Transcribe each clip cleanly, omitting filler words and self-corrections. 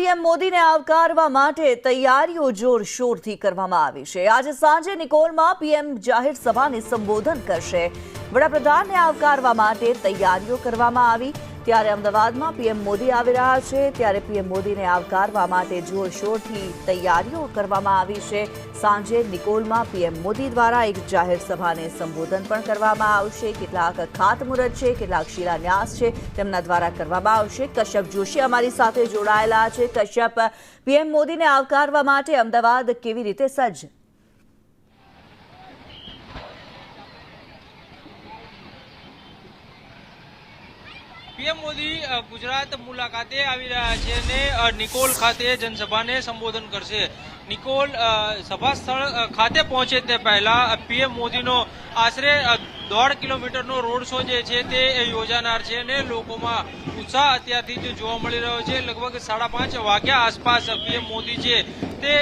PM મોદીને આવકારવા માટે તૈયારીઓ જોરશોરથી કરવામાં આવી છે। આજે સાંજે નિકોલમાં પીએમ જાહેર સભાને સંબોધન કરશે। વડાપ્રધાનને આવકારવા માટે તૈયારીઓ કરવામાં આવી ત્યારે અમદાવાદમાં પીએમ મોદી આવી રહ્યા છે ત્યારે પીએમ મોદીને આવકારવા માટે જોરશોરથી તૈયારીઓ કરવામાં આવી છે। સાંજે નિકોલમાં પીએમ મોદી દ્વારા એક જાહેર સભાને સંબોધન પણ કરવામાં આવશે। કેટલાક ખાતમુહૂર્ત છે, કેટલાક શિલાન્યાસ છે, તેમના દ્વારા કરવામાં આવશે। કશ્યપ જોશી અમારી સાથે જોડાયેલા છે। કશ્યપ, પીએમ મોદીને આવકારવા માટે અમદાવાદ કેવી રીતે સજ્જ? પીએમ મોદી ગુજરાત મુલાકાતે આવી રહ્યા છે અને નિકોલ ખાતે જનસભાને સંબોધન કરશે। નિકોલ સભા સ્થળ ખાતે પહોંચે તે પહેલા પીએમ મોદીનો આશરે 1.5 કિલોમીટરનો રોડ શો જે છે તે યોજાનાર છે અને લોકોમાં ઉત્સાહ અત્યારથી જ જોવા મળી રહ્યો છે। લગભગ 5:30 વાગ્યા આસપાસ પીએમ મોદી છે તે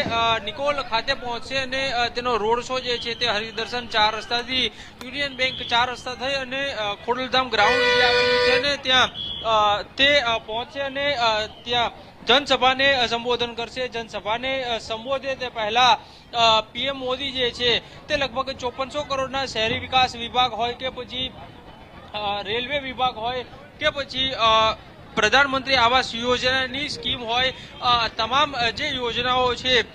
નિકોલ ખાતે પહોંચશે અને તેનો રોડ શો જે છે તે હરિદર્શન 4 રસ્તાથી યુનિયન બેંક 4 રસ્તા થઈ અને ખોડલધામ ગ્રાઉન્ડ જે આવેલું છે ને ત્યાં તે પહોંચશે અને ત્યાં જનસભાને સંબોધન કરશે। જનસભાને સંબોધે તે પહેલા પીએમ મોદી જે છે તે લગભગ 5400 કરોડના શહેરી વિકાસ વિભાગ હોય કે પછી રેલવે વિભાગ હોય કે પછી પ્રધાનમંત્રી આવાસ યોજનાની સ્કીમ હોય, તમામ જે યોજનાઓ છે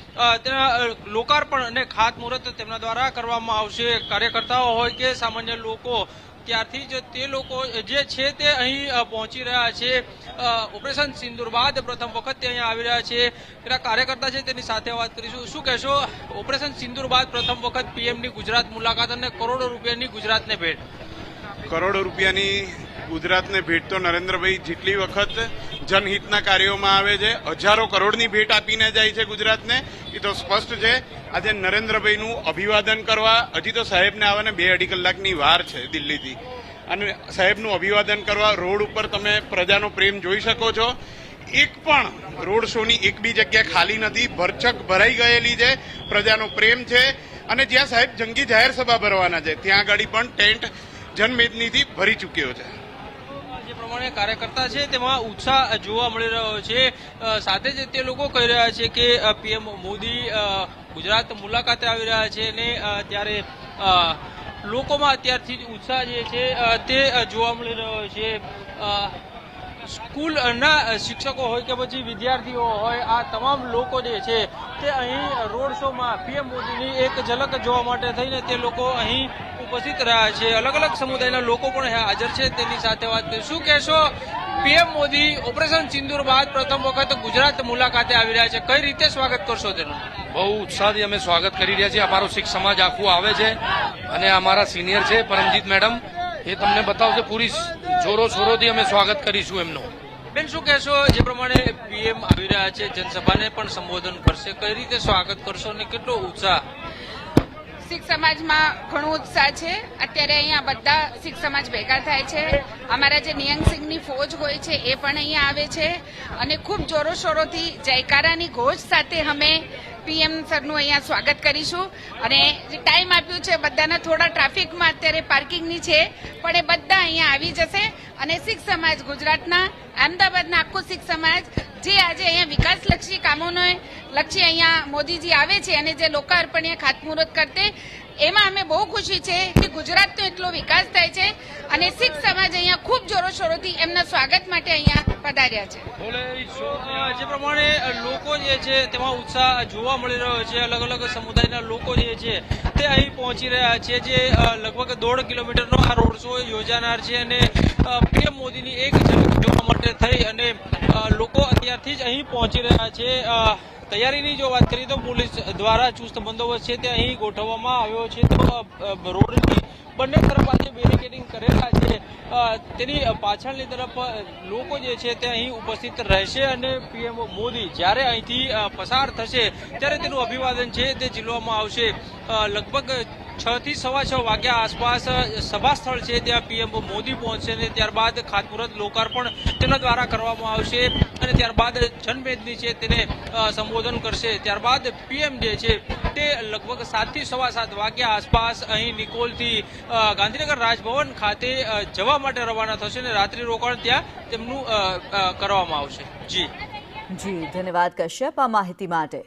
તેના લોકાર્પણ અને ખાતમુહૂર્ત તેમના દ્વારા કરવામાં આવશે। કાર્યકર્તાઓ હોય કે સામાન્ય લોકો ત્યારથી જ તે લોકો જે છે તે અહીં પહોંચી રહ્યા છે। ઓપરેશન સિંદૂર બાદ પ્રથમ વખત તે અહીંયા આવી રહ્યા છે। કેટલાક કાર્યકર્તા છે તેની સાથે વાત કરીશું। શું કહેશો, ઓપરેશન સિંદૂર બાદ પ્રથમ વખત પીએમની ગુજરાત મુલાકાત અને કરોડો રૂપિયાની ગુજરાતને ભેટ? કરોડો રૂપિયાની ગુજરાતને ભેટ તો નરેન્દ્રભાઈ જેટલી વખત જનહિતના કાર્યોમાં આવે છે, હજારો કરોડની ભેટ આપીને જાય છે ગુજરાતને, એ તો સ્પષ્ટ છે। આજે નરેન્દ્રભાઈનું અભિવાદન કરવા હજી તો સાહેબને આવવાને 2-2.5 કલાકની વાર છે દિલ્હીથી, અને સાહેબનું અભિવાદન કરવા રોડ ઉપર તમે પ્રજાનો પ્રેમ જોઈ શકો છો। એક પણ રોડ શોની એક બી જગ્યા ખાલી નથી, ભરચક ભરાઈ ગયેલી છે, પ્રજાનો પ્રેમ છે। અને જ્યાં સાહેબ જંગી જાહેર સભા ભરવાના છે ત્યાં આગળ પણ ટેન્ટ જનમેદનીથી ભરી ચૂક્યો છે। જે પ્રમાણે કાર્યકર્તા છે તેમાં ઉત્સાહ જોવા મળી રહ્યો છે। સાથે જ તે લોકો કહી રહ્યા છે કે પીએમ મોદી ગુજરાત મુલાકાતે આવી રહ્યા છે અને ત્યારે લોકોમાં અત્યારથી જ ઉત્સાહ જે છે તે જોવા મળી રહ્યો છે। સ્કૂલના શિક્ષકો હોય કે પછી વિદ્યાર્થીઓ હોય, આ તમામ લોકો જે છે તે અહીં રોડ શોમાં પીએમ મોદીની એક ઝલક જોવા માટે થઈને તે લોકો અહીં ઉપસ્થિત રહ્યા છે। અલગ અલગ સમુદાયના લોકો પણ હાજર છે, તેની સાથે વાત કરી। શું કહેશો, પીએમ મોદી ઓપરેશન સિંદૂર બાદ પ્રથમ વખત ગુજરાત મુલાકાતે આવી રહ્યા છે, કઈ રીતે સ્વાગત કરશો તેનું? બહુ ઉત્સાહથી અમે સ્વાગત કરી રહ્યા છીએ। અમારો શીખ સમાજ આખું આવે છે અને અમારા સિનિયર છે પરમજીત મેડમ, એ તમને બતાવશે। પૂરી જોરો શોરોથી અમે સ્વાગત કરીશું એમનું। બેન, શું કહેશો, જે પ્રમાણે પીએમ આવી રહ્યા છે જનસભાને પણ સંબોધન કરશે, કઈ રીતે સ્વાગત કરશો અને કેટલો ઉત્સાહ? શીખ સમાજમાં ઘણો ઉત્સાહ છે। અત્યારે અહીંયા બધા શીખ સમાજ ભેગા થાય છે। અમારા જે નિયંગ સિંહની ફોજ હોય છે એ પણ અહીંયા આવે છે અને ખૂબ જોરો શોરોથી જયકારાની ઘોષ સાથે અમે પીએમ સરનું અહીંયા સ્વાગત કરીશું। અને જે ટાઈમ આપ્યું છે બધાના, થોડા ટ્રાફિકમાં અત્યારે પાર્કિંગની છે, પણ એ બધા અહીંયા આવી જશે અને શીખ સમાજ ગુજરાતના, અમદાવાદના આખો શીખ સમાજ જે આજે અહીંયા વિકાસલક્ષી કામોનો લક્ષી અહીંયા મોદીજી આવે છે અને જે લોકાર્પણીય ખાતમુહૂર્ત કરતે, એમાં અમે બહુ ખુશી છે કે ગુજરાતનો એટલો વિકાસ થાય છે અને શીખ સમાજ અહીંયા ખૂબ જોરો શોરોથી એમના સ્વાગત માટે અહીંયા પધાર્યા છે। જે પ્રમાણે લોકો જે છે તેમાં ઉત્સાહ જોવા મળી રહ્યો છે। અલગ અલગ સમુદાયના લોકો જે છે તે અહીં પહોંચી રહ્યા છે। જે લગભગ 1.5 કિલોમીટરનો આ રોડ શો યોજાનાર છે અને પીએમ મોદીની એક ઝલક જોવા માટે થઈ અને લોકો અત્યારથી જ અહીં પહોંચી રહ્યા છે। તૈયારીની જો વાત કરીએ તો પોલીસ દ્વારા ચુસ્ત બંદોબસ્ત છે તે અહીં ગોઠવવામાં આવ્યો છે। તો રોડની બંને તરફ આજે બેરિકેડિંગ કરેલા છે, તેની પાછળની તરફ લોકો જે છે તે અહીં ઉપસ્થિત રહેશે અને પીએમ મોદી જ્યારે અહીંથી પસાર થશે ત્યારે તેનું અભિવાદન છે તે ઝીલવામાં આવશે। લગભગ 6 થી 6:15 વાગ્યા આસપાસ સભા સ્થળ છે ત્યાં પીએમ મોદી પહોંચશે અને ત્યારબાદ ખાતમુહૂર્ત લોકાર્પણ તેના દ્વારા કરવામાં આવશે અને ત્યારબાદ જનમેદની છે તેને સંબોધન કરશે। ત્યારબાદ પીએમ જે છે તે લગભગ 7 થી 7:15 વાગ્યા આસપાસ અહીં નિકોલથી ગાંધીનગર રાજભવન ખાતે જવા માટે રવાના થશે અને રાત્રિ રોકાણ ત્યાં તેમનું કરવામાં આવશે। જી। જી ધન્યવાદ કશ્યપ આ માહિતી માટે।